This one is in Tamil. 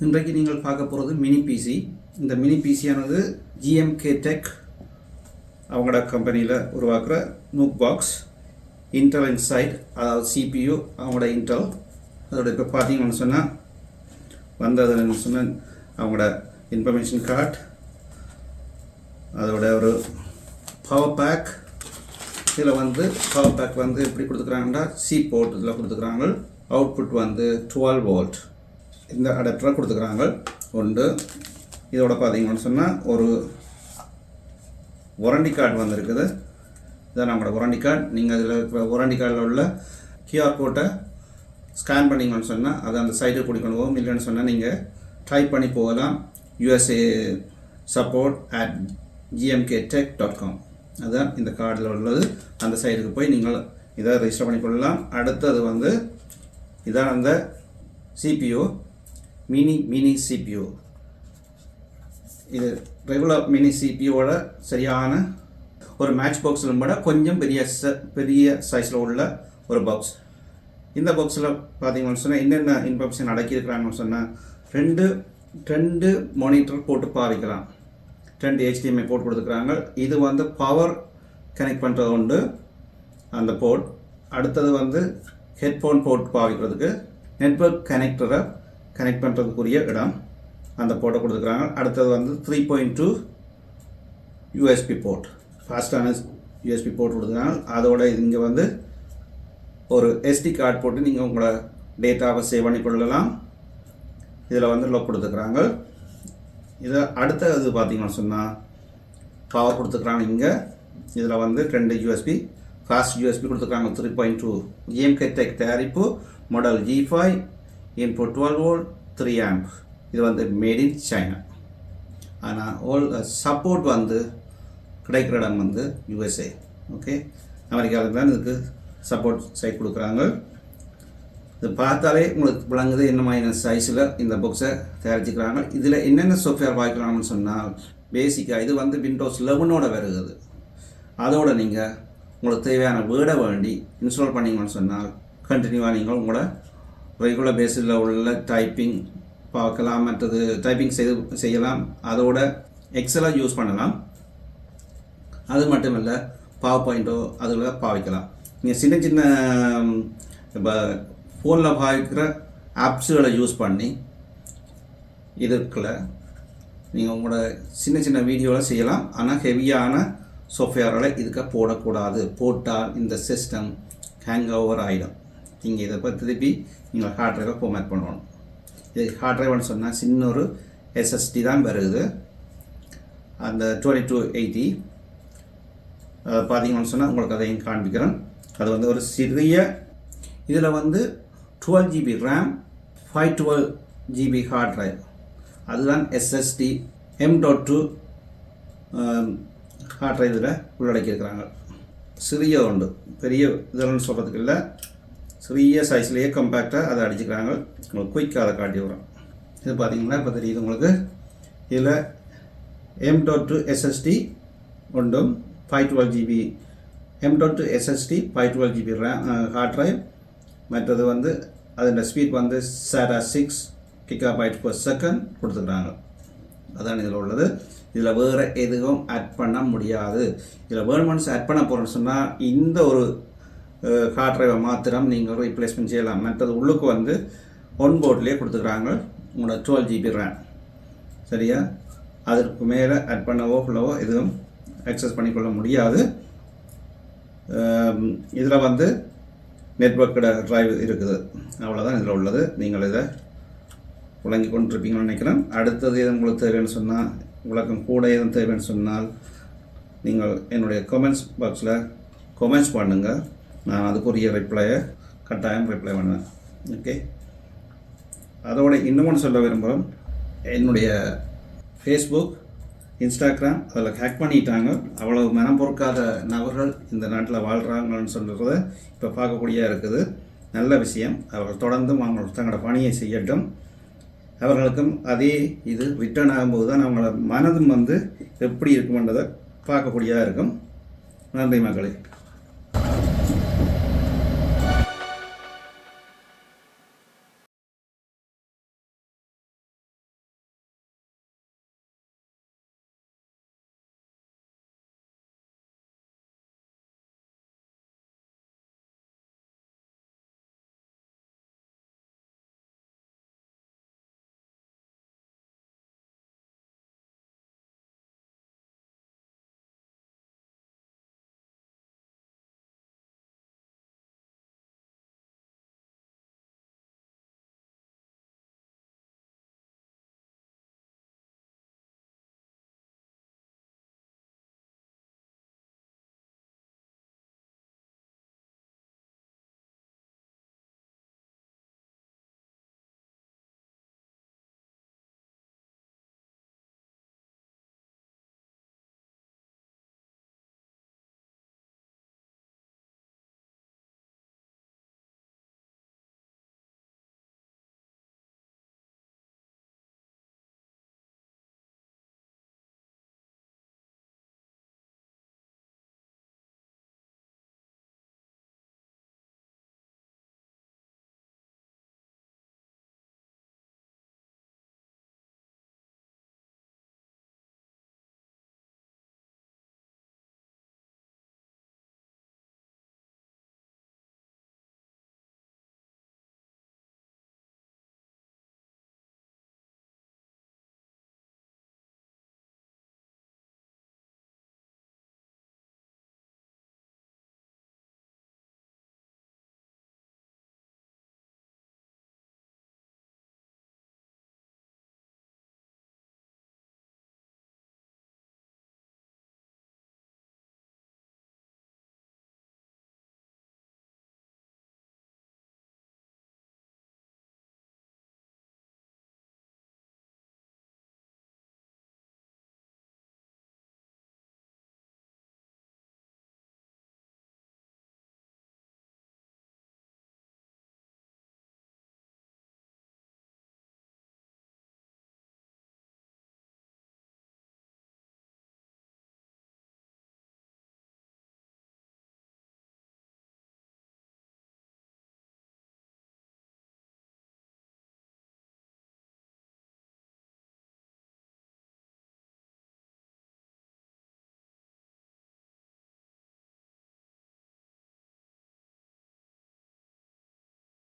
இன்றைக்கு நீங்கள் பார்க்க போகிறது மினி பிசி. இந்த மினி பிசியானது ஜிஎம்கே டெக் அவங்களோட கம்பெனியில் உருவாக்குற நூக் பாக்ஸ் இன்டெல் இன்சைட், அதாவது சிபியு அவங்களோட இன்டெல். அதோட இப்போ பார்த்தீங்கன்னு சொன்னால் வந்ததுன்னு சொன்னால் அவங்களோட இன்ஃபர்மேஷன் கார்டு, அதோட ஒரு பவர் பேக். இதில் பவர் பேக் எப்படி கொடுத்துக்கிறாங்கன்னா சி போர்ட் இதில் கொடுத்துக்கிறாங்க. அவுட்புட் 12 வோல்ட் இந்த அடாப்டராக கொடுத்துக்கிறாங்க உண்டு. இதோட பார்த்தீங்கன்னு சொன்னால் ஒரு வாரண்டி கார்டு வந்திருக்குது. இதான் நம்மளோட வாரண்டி கார்டு. நீங்கள் அதில் இருக்கிற வாரண்டி கார்டில் உள்ள கியூஆர் கோட்டை ஸ்கேன் பண்ணிங்கன்னு சொன்னால் அதை அந்த சைட்டுக்கு கூட்டிக்கொண்டு போகும். இல்லைன்னு சொன்னால் நீங்கள் டைப் பண்ணி போகலாம் USA support@gmktech.com. அதுதான் இந்த கார்டில் உள்ளது. அந்த சைட்டுக்கு போய் நீங்கள் இதை ரெஜிஸ்டர் பண்ணிக்கொள்ளலாம். அடுத்தது இதான் அந்த CPU மினி CPU. இது ரெகுலர் மினி சிபியோட சரியான ஒரு மேட்ச் பாக்ஸில் விட கொஞ்சம் பெரிய சைஸில் உள்ள ஒரு பாக்ஸ். இந்த பாக்ஸில் பார்த்தீங்கன்னு சொன்னால் என்னென்ன இன்ஃபர்மேஷன் அடக்கியிருக்கிறாங்கன்னு சொன்னால் ரெண்டு மானிட்டர் போட்டு பாவிக்கலாம். 2 HDMI போர்ட் கொடுத்துருக்குறாங்க. இது பவர் கனெக்ட் பண்ணுறது உண்டு அந்த போர்ட். அடுத்தது ஹெட்ஃபோன் போர்ட் பாவிக்கிறதுக்கு நெட்வொர்க் கனெக்டரை கனெக்ட் பண்ணுறதுக்குரிய இடம் அந்த போர்ட்டை கொடுத்துருக்குறாங்க. அடுத்தது 3.2 USB போர்ட், ஃபாஸ்டான USB போர்ட் கொடுத்துருக்காங்க. அதோட இங்கே ஒரு SD கார்டு போட்டு நீங்கள் உங்களோட டேட்டாவை சேவ் பண்ணி கொள்ளலாம். இதில் லோக் கொடுத்துருக்குறாங்க. இதை அடுத்தது பார்த்தீங்கன்னு சொன்னால் பவர் கொடுத்துருக்குறாங்க. இங்கே இதில் 2 USB ஃபாஸ்ட் USB கொடுத்துருக்காங்க. 3.2 GMK Tech தயாரிப்பு model G5, input 12 volt 3 amp. இது மேட் இன் சைனா. ஆனால் சப்போர்ட் கிடைக்கிற இடம் USA. ஓகே, அமெரிக்காவில் தான் இதுக்கு சப்போர்ட் சைட் கொடுக்குறாங்க. இது பார்த்தாலே உங்களுக்கு விளங்குது என்ன மாதிரி சைஸில் இந்த புக்ஸை தயாரிச்சுக்கிறாங்க. இதில் என்னென்ன சாஃப்ட்வேர் வாங்கிக்கலாம்னு சொன்னால் பேசிக்காக இது விண்டோஸ் 11 வருகிறது. அதோடு நீங்கள் உங்களுக்கு தேவையான வேர்டை வேண்டி இன்ஸ்டால் பண்ணிங்கன்னு சொன்னால் கண்டினியூவாக நீங்கள் உங்களோட ரெகுலர் பேஸில் உள்ள டைப்பிங் பார்க்கலாம், மற்றது டைப்பிங் செய்யலாம். அதோட எக்ஸலாக யூஸ் பண்ணலாம். அது மட்டும் இல்லை, பவர் பாயிண்ட்டோ அதில் பாவிக்கலாம். நீங்கள் சின்ன இப்போ ஃபோனில் பாவிக்கிற ஆப்ஸுகளை யூஸ் பண்ணி இதுக்குள்ள நீங்கள் உங்களோட சின்ன வீடியோவில் செய்யலாம். ஆனால் ஹெவியான சாஃப்ட்வேர்களை இதுக்கு போடக்கூடாது. போட்டால் இந்த சிஸ்டம் ஹேங் ஓவர் ஆகிடும். நீங்கள் இதை திருப்பி நீங்கள் ஹார்ட் ட்ரைவை ஃபார்மேட் பண்ணணும். இது ஹார்ட் ட்ரைவ்னு சொன்னால் சின்ன ஒரு SSD தான் வருது. அந்த 2280 பார்த்தீங்கன்னு சொன்னால் உங்களுக்கு அதையும் காண்பிக்கிறேன். அது ஒரு சிறிய இதில் 12 GB RAM, 512 GB heart drive. அதுதான் SSD M.2 ஹார்ட் ட்ரைவ் இதில் உள்ளடக்கியிருக்கிறாங்க. சிறிய உண்டு, பெரிய இதெல்லாம் சொல்கிறதுக்கு இல்லை. சிறிய சைஸ்லேயே கம்பேக்டாக அதை அடிச்சுக்கிறாங்க. உங்களுக்கு குயிக்காக அதை காட்டி வரும். இது பார்த்தீங்கன்னா இப்போ தெரியுது உங்களுக்கு. இதில் M.2 SSD ஒன்றும் 512 GB M.2 SSD 512 GB RAM heart drive. மற்றது அதோட ஸ்பீட் SATA 6 GB/s கொடுத்துக்கிறாங்க. அதான் இதில் உள்ளது. இதில் வேறு எதுவும் ஆட் பண்ண முடியாது. இதில் வேர்மெண்ட்ஸ் ஆட் பண்ண போகிறோன்னு சொன்னால் இந்த ஒரு ஹார்ட் ட்ரைவை மாத்திரம் நீங்கள் ரீப்ளேஸ்மெண்ட் செய்யலாம். மற்றது உள்ளுக்கு ஒன் போர்ட்லேயே கொடுத்துக்கிறாங்க உங்களோட 12 GB RAM. சரியா, அதற்கு மேலே ஆட் பண்ணவோ ஃபுல்லவோ எதுவும் ஆக்சஸ் பண்ணிக்கொள்ள முடியாது. இதில் நெட்வொர்க்கோட ட்ரைவ் இருக்குது. அவ்வளோதான் இதில் உள்ளது. நீங்கள் இதை விளங்கி கொண்டிருப்பீங்கன்னு நினைக்கிறேன். அடுத்தது எதுவும் உங்களுக்கு தேவைன்னு சொன்னால், விளக்கம் கூட எதுவும் தேவைன்னு சொன்னால் நீங்கள் என்னுடைய கமெண்ட்ஸ் பாக்ஸில் கமெண்ட்ஸ் பண்ணுங்கள். நான் அதுக்குரிய கட்டாயம் ரிப்ளை பண்ணுவேன். ஓகே, அதோட இன்னொன்று சொல்ல விரும்புகிறோம். என்னுடைய ஃபேஸ்புக், இன்ஸ்டாகிராம் அதில் ஹேக் பண்ணிட்டாங்க. அவ்வளவு மனம் பொறுக்காத நபர்கள் இந்த நாட்டில் வாழ்கிறாங்கன்னு சொல்கிறத இப்போ பார்க்கக்கூடியதாக இருக்குது. நல்ல விஷயம். அவர்கள் தொடர்ந்து அவங்க தங்களோட பணியை செய்யட்டும். அவர்களுக்கும் அதே இது ரிட்டர்ன் ஆகும்போது தான் அவங்களோட மனதும் எப்படி இருக்குமென்றதை பார்க்கக்கூடியதாக இருக்கும். நன்றி மக்களே.